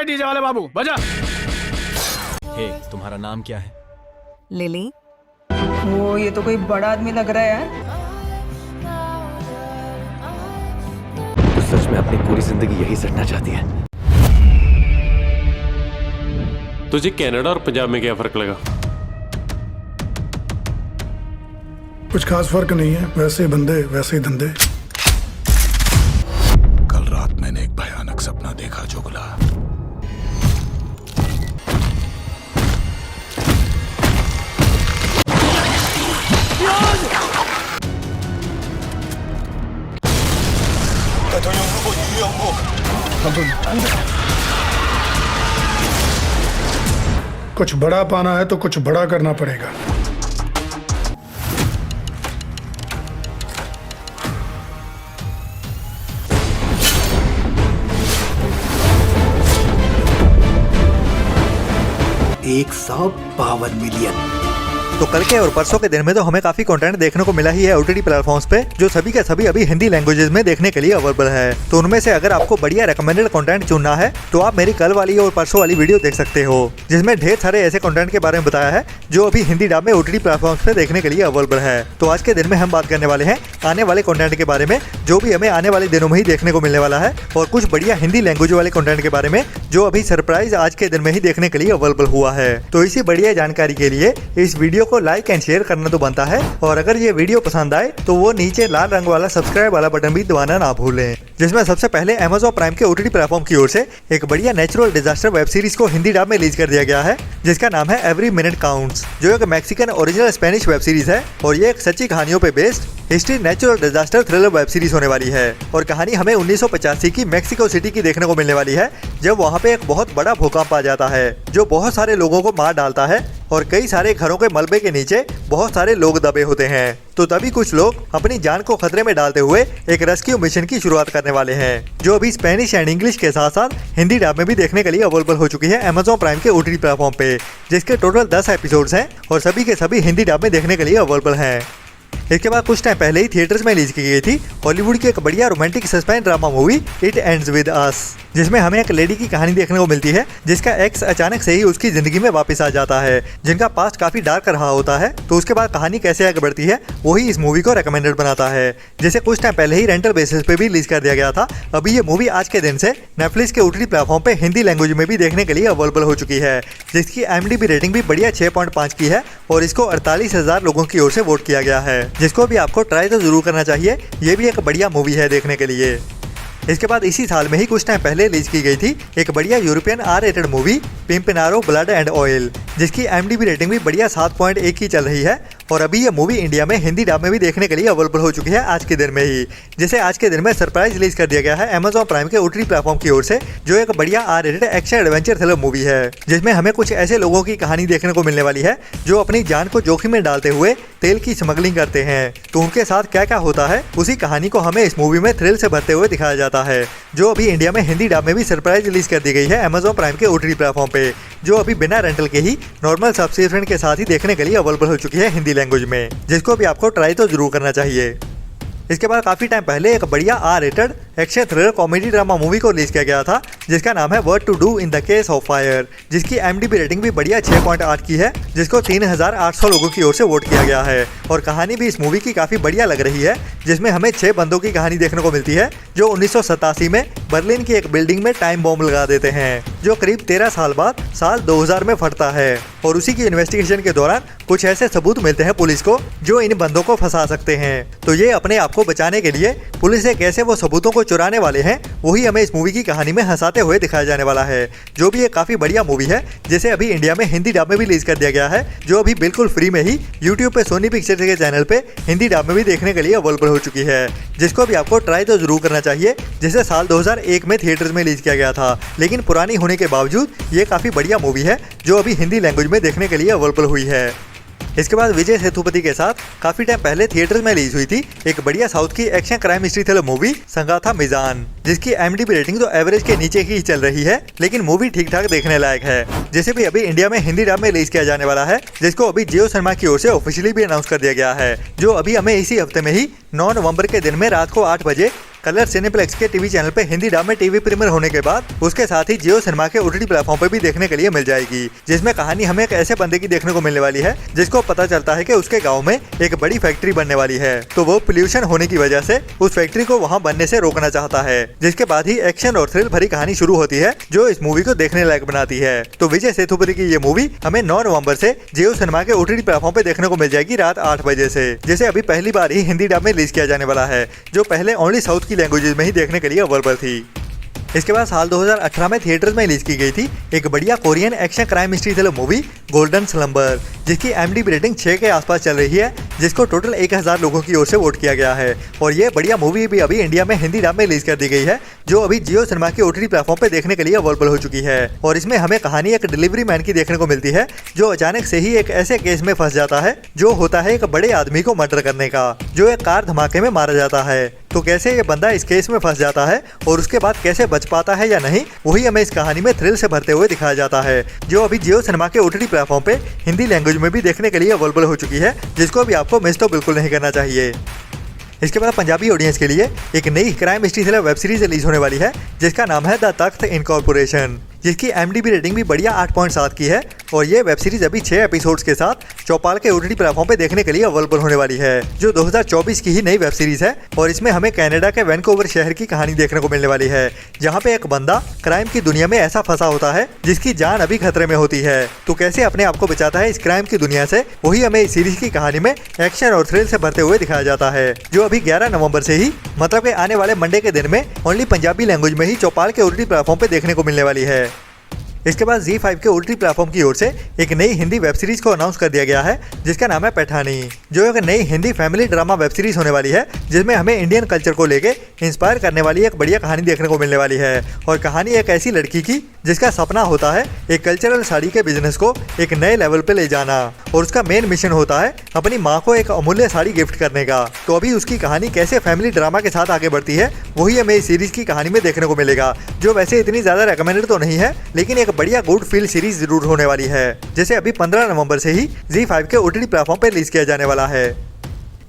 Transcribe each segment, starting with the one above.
DJ वाले बाबू बजा। हे, तुम्हारा नाम क्या है? लिली। वो ये तो कोई बड़ा आदमी लग रहा है यार। तो सच में अपनी पूरी जिंदगी यही सटना चाहती है। तुझे कनाडा और पंजाब में क्या फर्क लगा? कुछ खास फर्क नहीं है, वैसे बंदे वैसे ही धंधे। कल रात मैंने एक भयानक सपना देखा जोगला। कुछ बड़ा पाना है तो कुछ बड़ा करना पड़ेगा। $152 मिलियन। तो कल के और परसों के दिन में तो हमें काफी कंटेंट देखने को मिला ही है OTT प्लेटफॉर्म्स पे, जो सभी के सभी अभी हिंदी लैंग्वेजेस में देखने के लिए अवेलेबल है। तो उनमें से अगर आपको बढ़िया रिकमेंडेड कंटेंट चुनना है तो आप मेरी कल वाली और परसों वाली वीडियो देख सकते हो, जिसमें ढेर सारे ऐसे कंटेंट के बारे में बताया है जो अभी हिंदी डब में OTT प्लेटफॉर्म्स पे देखने के लिए अवेलेबल है। तो आज के दिन में हम बात करने वाले हैं आने वाले कंटेंट के बारे में, जो भी हमें आने वाले दिनों में ही देखने को मिलने वाला है, और कुछ बढ़िया हिंदी लैंग्वेज वाले कंटेंट के बारे में जो अभी सरप्राइज आज के दिन में ही देखने के लिए अवेलेबल हुआ है। तो इसी बढ़िया जानकारी के लिए इस वीडियो को लाइक एंड शेयर करना तो बनता है, और अगर ये वीडियो पसंद आए तो वो नीचे लाल रंग वाला सब्सक्राइब वाला बटन भी दबाना ना भूलें। जिसमें सबसे पहले Amazon प्राइम के OTT प्लेटफॉर्म की ओर से एक बढ़िया नेचुरल डिजास्टर वेब सीरीज को हिंदी डब में रिलीज कर दिया गया है, जिसका नाम है एवरी मिनट काउंट्स, जो एक Mexican original Spanish web series है, और ये एक सच्ची कहानियों पे based history natural disaster thriller web series होने वाली है। और कहानी हमें 1985 की मेक्सिको सिटी की देखने को मिलने वाली है, जब वहाँ पे एक बहुत बड़ा भूकंप आ जाता है जो बहुत सारे लोगों को मार डालता है, और कई सारे घरों के मलबे के नीचे बहुत सारे लोग दबे होते हैं। तो तभी कुछ लोग अपनी जान को खतरे में डालते हुए एक रेस्क्यू मिशन की शुरुआत करने वाले हैं, जो अभी स्पेनिश एंड इंग्लिश के साथ साथ हिंदी डब में भी देखने के लिए अवेलेबल हो चुकी है Amazon प्राइम के OTT प्लेटफॉर्म पे, जिसके टोटल 10 एपिसोड्स हैं और सभी के सभी हिंदी डब में देखने के लिए अवेलेबल हैं। इसके बाद कुछ टाइम पहले ही थिएटर्स में रिलीज की गई थी हॉलीवुड की एक बढ़िया romantic suspense drama movie it ends with us, जिसमें हमें एक लेडी की कहानी देखने को मिलती है जिसका एक्स अचानक से ही उसकी जिंदगी में वापस आ जाता है, जिनका पास्ट काफी डार्क रहा होता है। तो उसके बाद कहानी कैसे आगे बढ़ती है वही इस मूवी को रिकमेंडेड बनाता है, जिसे कुछ टाइम पहले ही रेंटल बेसिस पे भी रिलीज कर दिया गया था। अभी ये मूवी आज के दिन से नेटफ्लिक्स के OTT प्लेटफॉर्म पे हिंदी लैंग्वेज में भी देखने के लिए अवेलेबल हो चुकी है, जिसकी IMDb रेटिंग भी बढ़िया 6.5 की है, और इसको 48,000 लोगों की ओर से वोट किया गया है, जिसको भी आपको ट्राई तो जरूर करना चाहिए। ये भी एक बढ़िया मूवी है देखने के लिए। इसके बाद इसी साल में ही कुछ टाइम पहले रिलीज की गई थी एक बढ़िया European R rated movie Pimpinero blood and oil, जिसकी IMDb रेटिंग भी बढ़िया 7.1 की चल रही है, और अभी ये मूवी इंडिया में हिंदी डब में भी देखने के लिए अवेलेबल हो चुकी है आज के दिन में ही, जिसे आज के दिन में सरप्राइज रिलीज कर दिया गया है Amazon प्राइम के OTT प्लेटफॉर्म की ओर से, जो एक बढ़िया R rated action adventure thriller movie है, जिसमें हमें कुछ ऐसे लोगों की कहानी देखने को मिलने वाली है जो अपनी जान को जोखिम में डालते हुए तेल की स्मगलिंग करते हैं। तो उनके साथ क्या क्या होता है उसी कहानी को हमें इस मूवी में थ्रिल से भरते हुए दिखाया जाता है, जो अभी इंडिया में हिंदी डब में भी सरप्राइज रिलीज कर दी गई है Amazon प्राइम के OTT प्लेटफॉर्म पे, जो अभी बिना रेंटल के ही नॉर्मल सब्सक्रिप्शन के साथ ही देखने के लिए अवेलेबल हो चुकी है हिंदी लैंग्वेज में, जिसको भी आपको ट्राई तो जरूर करना चाहिए। इसके बाद काफी टाइम पहले एक बढ़िया R rated action thriller comedy drama movie को रिलीज किया गया था, जिसका नाम है what to do in the case of fire, जिसकी IMDb रेटिंग भी बढ़िया 6.8 की है, जिसको 3,800 लोगों की ओर से वोट किया गया है। और कहानी भी इस मूवी की काफी बढ़िया लग रही है, जिसमें हमें 6 बंदों की कहानी देखने को मिलती है जो 1987 में बर्लिन की एक बिल्डिंग में टाइम बॉम्ब लगा देते हैं, जो करीब 13 साल बाद साल 2000 में फटता है, और उसी की इन्वेस्टिगेशन के दौरान कुछ ऐसे सबूत मिलते हैं पुलिस को जो इन बंदों को फंसा सकते हैं। तो ये अपने आप को बचाने के लिए पुलिस से कैसे वो सबूतों को चुराने वाले हैं वही हमें इस मूवी की कहानी में हंसाते हुए दिखाया जाने वाला है, जो भी एक काफी बढ़िया मूवी है, जिसे अभी इंडिया में हिंदी डब में भी रिलीज कर दिया गया है, जो अभी बिल्कुल फ्री में ही यूट्यूब पे सोनी पिक्चर्स के चैनल पे हिंदी डब में भी देखने के लिए अवेलेबल हो चुकी है, जिसको भी आपको ट्राई तो जरूर करना चाहिए। जिसे साल 2001 में थिएटर्स में रिलीज किया गया था, लेकिन पुरानी होने के बावजूद ये काफी बढ़िया मूवी है जो अभी हिंदी लैंग्वेज में देखने के लिए अवेलेबल हुई है। इसके बाद विजय सेतुपति के साथ काफी टाइम पहले थिएटर में रिलीज हुई थी एक बढ़िया साउथ की action crime history thriller movie Sangatha Mizan, जिसकी IMDb रेटिंग तो एवरेज के नीचे ही चल रही है, लेकिन मूवी ठीक ठाक देखने लायक है, जिसे भी अभी इंडिया में हिंदी डब में रिलीज किया जाने वाला है, जिसको अभी जियो सिनेमा की ओर से ऑफिशियली भी अनाउंस कर दिया गया है, जो अभी हमें इसी हफ्ते में ही 9 नवंबर के दिन में रात को 8 बजे कलर सिनेप्लेक्स के टीवी चैनल पे हिंदी डब में टीवी प्रीमियर होने के बाद उसके साथ ही जियो सिनेमा के ओटीटी प्लेटफॉर्म पे भी देखने के लिए मिल जाएगी, जिसमें कहानी हमें एक ऐसे बंदे की देखने को मिलने वाली है जिसको पता चलता है कि उसके गाँव में एक बड़ी फैक्ट्री बनने वाली है, तो वो पोल्यूशन होने की वजह से उस फैक्ट्री को वहाँ बनने से रोकना चाहता है। जिसके बाद ही एक्शन और थ्रिल भरी कहानी शुरू होती है जो इस मूवी को देखने लायक बनाती है। तो विजय सेतुपति की ये मूवी हमें 9 नवंबर से जियो सिनेमा के ओटीटी प्लेटफॉर्म पे देखने को मिल जाएगी रात 8 बजे से, जिसे अभी पहली बार ही हिंदी डब में रिलीज किया जाने वाला है, जो पहले ओनली साउथ की लैंग्वेजेस में ही देखने के लिए अवेलेबल थी। इसके बाद साल 2018 में थिएटर्स में रिलीज की गई थी एक बढ़िया Korean action crime mystery thriller movie golden slumber, जिसकी IMDb रेटिंग 6 के आसपास चल रही है, जिसको टोटल 1000 लोगों की ओर से वोट किया गया है। और ये बढ़िया मूवी भी अभी इंडिया में हिंदी डब में रिलीज कर दी गई है, जो अभी जियो सिनेमा के ओटीटी प्लेटफॉर्म पे देखने के लिए अवेलेबल हो चुकी है। और इसमें हमें कहानी एक डिलीवरी मैन की देखने को मिलती है जो अचानक से ही एक ऐसे केस में फंस जाता है जो होता है एक बड़े आदमी को मर्डर करने का, जो एक कार धमाके में मारा जाता है। तो कैसे ये बंदा इस केस में फंस जाता है और उसके बाद कैसे बच पाता है या नहीं, वही हमें इस कहानी में थ्रिल से भरते हुए दिखाया जाता है, जो अभी जियो सिनेमा के ओटीटी प्लेटफॉर्म पे हिंदी लैंग्वेज में भी देखने के लिए अवेलेबल हो चुकी है, जिसको भी आपको मिस तो बिल्कुल नहीं करना चाहिए। इसके बाद पंजाबी ऑडियंस के लिए एक नई crime mystery thriller web series release होने वाली है, जिसका नाम है द तख्त इनकॉर्पोरेशन, जिसकी IMDb रेटिंग भी बढ़िया 8.7 की है। और ये वेब सीरीज अभी 6 एपिसोड्स के साथ चौपाल के ओटीटी प्लेटफॉर्म पे देखने के लिए अवेलेबल होने वाली है, जो 2024 की ही नई वेब सीरीज है। और इसमें हमें कनाडा के वैनकूवर शहर की कहानी देखने को मिलने वाली है, जहाँ पे एक बंदा क्राइम की दुनिया में ऐसा फंसा होता है जिसकी जान अभी खतरे में होती है, तो कैसे अपने आप को बचाता है इस क्राइम की दुनिया से, वही हमें इस सीरीज की कहानी में एक्शन और थ्रिल से भरते हुए दिखाया जाता है, जो अभी 11 नवंबर से ही मतलब के आने वाले मंडे के दिन में ओनली पंजाबी लैंग्वेज में ही चौपाल के ओटीटी प्लेटफॉर्म पे देखने को मिलने वाली है। इसके बाद ZEE5 के ओटीटी प्लेटफॉर्म की ओर से एक नई हिंदी वेब सीरीज को अनाउंस कर दिया गया है, जिसका नाम है पैठानी, जो एक नई Hindi family drama web series होने वाली है, जिसमें हमें इंडियन कल्चर को लेके इंस्पायर करने वाली एक बढ़िया कहानी देखने को मिलने वाली है। और कहानी एक ऐसी लड़की की जिसका सपना होता है एक कल्चरल साड़ी के बिजनेस को एक नए लेवल पे ले जाना, और उसका मेन मिशन होता है अपनी माँ को एक अमूल्य साड़ी गिफ्ट करने का। तो अभी उसकी कहानी कैसे फैमिली ड्रामा के साथ आगे बढ़ती है, वही हमें इस सीरीज की कहानी में देखने को मिलेगा, जो वैसे इतनी ज्यादा रेकमेंडेड तो नहीं है, लेकिन एक बढ़िया गुड फील सीरीज जरूर होने वाली है, जिसे अभी 15 नवंबर से ही ZEE5 के ओटीटी प्लेटफॉर्म पे रिलीज किया जाने वाला है।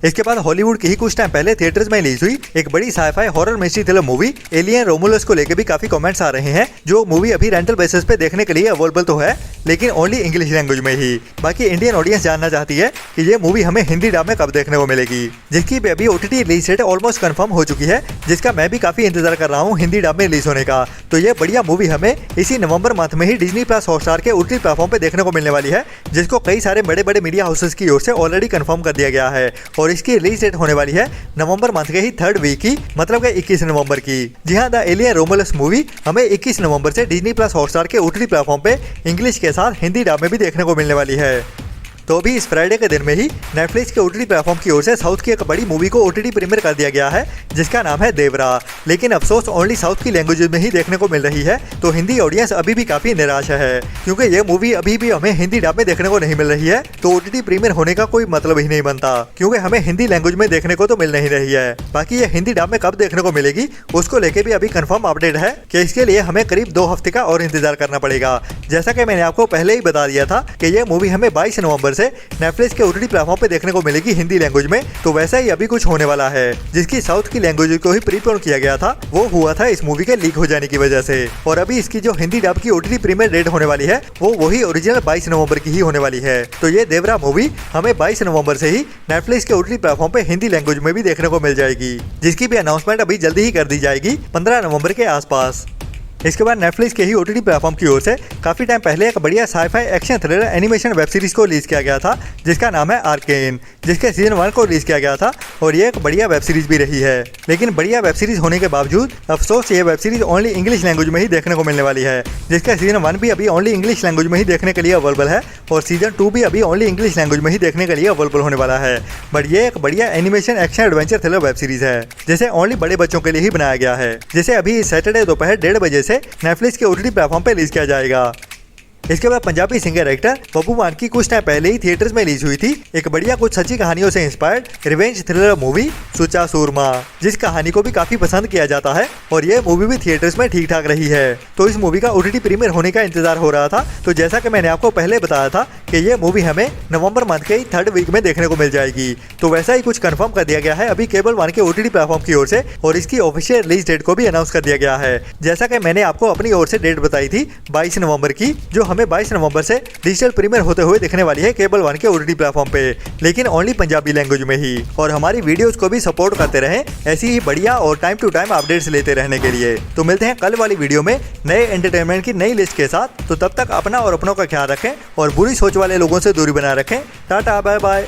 इसके बाद हॉलीवुड की ही कुछ टाइम पहले थिएटर्स में रिलीज हुई एक बड़ी sci-fi horror mystery thriller movie Alien Romulus को लेकर भी काफी कमेंट्स आ रहे हैं, जो मूवी अभी रेंटल बेसिस पे देखने के लिए अवेलेबल तो है, लेकिन ओनली इंग्लिश लैंग्वेज में ही। बाकी इंडियन ऑडियंस जानना चाहती है कि ये मूवी हमें हिंदी डब में कब देखने को मिलेगी, जिसकी भी अभी OTT release date almost confirm हो चुकी है, जिसका मैं भी काफी इंतजार कर रहा हूँ हिंदी डब में रिलीज होने का। तो ये बढ़िया मूवी हमें इसी नवंबर मंथ में ही Disney+ हॉटस्टार के ओटीटी प्लेटफॉर्म पे देखने को मिलने वाली है, जिसको कई सारे बड़े बड़े मीडिया हाउसेस की ओर से ऑलरेडी कंफर्म कर दिया गया है। और इसकी रिलीज डेट होने वाली है नवंबर मंथ के ही 3rd वीक की, मतलब के 21 नवंबर की। जी हाँ, द एलियन रोमुलस मूवी हमें 21 नवंबर से Disney+ हॉटस्टार के ओटीटी प्लेटफॉर्म पे इंग्लिश के साथ हिंदी डब में भी देखने को मिलने वाली है। तो अभी इस फ्राइडे के दिन में ही नेटफ्लिक्स के ओटीटी प्लेटफॉर्म की ओर से साउथ की एक बड़ी मूवी को ओटीटी प्रीमियर कर दिया गया है, जिसका नाम है देवरा। लेकिन अफसोस ओनली साउथ की लैंग्वेज में ही देखने को मिल रही है, तो हिंदी ऑडियंस अभी भी काफी निराश है, क्योंकि ये मूवी अभी भी हमें हिंदी डब में देखने को नहीं मिल रही है। तो ओटीटी प्रीमियर होने का कोई मतलब ही नहीं बनता, क्योंकि हमें हिंदी लैंग्वेज में देखने को तो मिल नहीं रही है। बाकी ये हिंदी डब में कब देखने को मिलेगी उसको लेके भी अभी कंफर्म अपडेट है कि इसके लिए हमें करीब 2 हफ्ते का और इंतजार करना पड़ेगा। जैसा कि मैंने आपको पहले ही बता दिया था कि ये मूवी हमें 22 नवंबर से नेटफ्लिक्स के ओटीटी प्लेटफॉर्म पे देखने को मिलेगी हिंदी लैंग्वेज में। तो वैसा ही अभी कुछ होने वाला है, जिसकी साउथ की लैंग्वेज को ही प्रीपोन किया गया था, वो हुआ था इस मूवी के लीक हो जाने की वजह से। और अभी इसकी जो हिंदी डब की ओटीटी प्रीमियर डेट होने वाली है वो वही ओरिजिनल 22 नवंबर की ही होने वाली है। तो ये देवरा मूवी हमें 22 नवंबर से ही नेटफ्लिक्स के ओटीटी प्लेटफॉर्म पे हिंदी लैंग्वेज में भी देखने को मिल जाएगी, जिसकी भी अनाउंसमेंट अभी जल्दी ही कर दी जाएगी 15 नवंबर के आसपास। इसके बाद नेटफ्लिक्स के ही ओटीटी प्लेटफॉर्म की ओर से काफी टाइम पहले एक बढ़िया sci-fi action thriller animation web series को रिलीज किया गया था, जिसका नाम है आर्केन, जिसके सीजन 1 को रिलीज किया गया था। और ये एक बढ़िया वेब सीरीज भी रही है, लेकिन बढ़िया वेब सीरीज होने के बावजूद अफसोस ये web series only English language में ही देखने को मिलने वाली है, जिसका सीजन 1 भी अभी ओनली इंग्लिश लैंग्वेज में ही देखने के लिए अवेलेबल है, और सीजन 2 भी अभी ओनली इंग्लिश लैंग्वेज में ही देखने के लिए अवेलेबल होने वाला है। बट ये एक बढ़िया animation action adventure thriller web series है, जिसे ओनली बड़े बच्चों के लिए ही बनाया गया है, जिसे अभी सैटरडे दोपहर 1:30 बजे से नेटफ्लिक्स के ओटीटी प्लेटफॉर्म पे रिलीज किया जाएगा। इसके बाद पंजाबी सिंगर एक्टर बब्बू मान की कुछ टाइम पहले ही थिएटर्स में रिलीज हुई थी एक बढ़िया कुछ सच्ची कहानियों से inspired revenge thriller movie Sucha Soorma, जिस कहानी को भी काफी पसंद किया जाता है और ये मूवी भी थिएटर्स में ठीक ठाक रही है। तो इस मूवी का OTT प्रीमियर होने का इंतजार हो रहा था। तो जैसा कि मैंने आपको पहले बताया था कि ये मूवी हमें नवंबर मंथ के 3rd वीक में देखने को मिल जाएगी, तो वैसा ही कुछ कंफर्म कर दिया गया है अभी केबल वन के OTT प्लेटफॉर्म की ओर से और इसकी ऑफिशियल रिलीज डेट को भी अनाउंस कर दिया गया है। जैसा कि मैंने आपको अपनी ओर से डेट बताई थी 22 नवंबर की, जो हमें 22 नवंबर से डिजिटल प्रीमियर होते हुए दिखने वाली है केबल वन के OTT प्लेटफॉर्म पे, लेकिन ओनली पंजाबी लैंग्वेज में ही। और हमारी वीडियोस को भी सपोर्ट करते रहें ऐसी ही बढ़िया और टाइम टू टाइम अपडेट्स लेते रहने के लिए। तो मिलते हैं कल वाली वीडियो में नए एंटरटेनमेंट की नई लिस्ट के साथ। तो तब तक अपना और अपनों का ख्याल रखें और बुरी सोच वाले लोगों से दूरी बनाए रखें। Ta-ta bye bye.